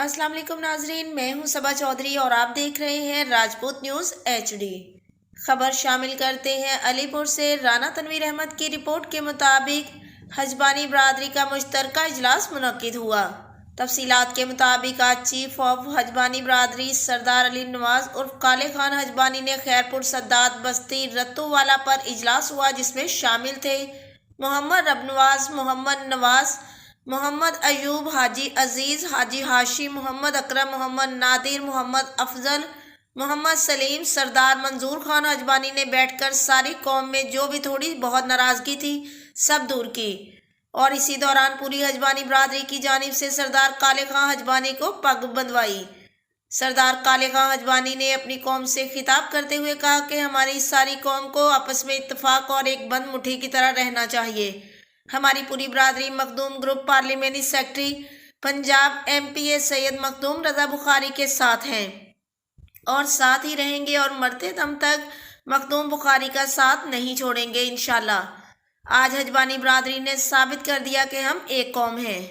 अस्सलाम वालेकुम नाजरीन, मैं हूं सबा चौधरी और आप देख रहे हैं राजपूत न्यूज़ HD। खबर शामिल करते हैं अलीपुर से। राना तनवीर अहमद की रिपोर्ट के मुताबिक हजबानी बरादरी का मुश्तरका इजलास मुनक्किद हुआ। तफसीलात के मुताबिक आज चीफ ऑफ हजबानी बरादरी सरदार अली नवाज उर्फ काले खान हजबानी ने खैरपुर सद्दात बस्ती रत्तूवाला पर इजलास हुआ, जिसमें शामिल थे मोहम्मद रबनवाज, मोहम्मद नवाज, मोहम्मद अयूब, हाजी अजीज़, हाजी हाशी, मोहम्मद अकरम, मोहम्मद नादिर, मोहम्मद अफजल, मोहम्मद सलीम। सरदार मंजूर खान हजबानी ने बैठकर सारी कौम में जो भी थोड़ी बहुत नाराज़गी थी सब दूर की और इसी दौरान पूरी हजबानी बरादरी की जानिब से सरदार काले खान हजबानी को पग बंधवाई। सरदार काले खान हजबानी ने अपनी कौम से खिताब करते हुए कहा कि हमारी सारी कौम को आपस में इत्तफाक और एक बंद मुट्ठी की तरह रहना चाहिए। हमारी पूरी बरादरी Makhdoom group parliamentary secretary Punjab MPA Syed Makhdoom Raza Bukhari के साथ हैं और साथ ही रहेंगे और मरते दम तक मखदूम बुखारी का साथ नहीं छोड़ेंगे इंशाल्लाह। आज हजबानी बरादरी ने साबित कर दिया कि हम एक कौम हैं।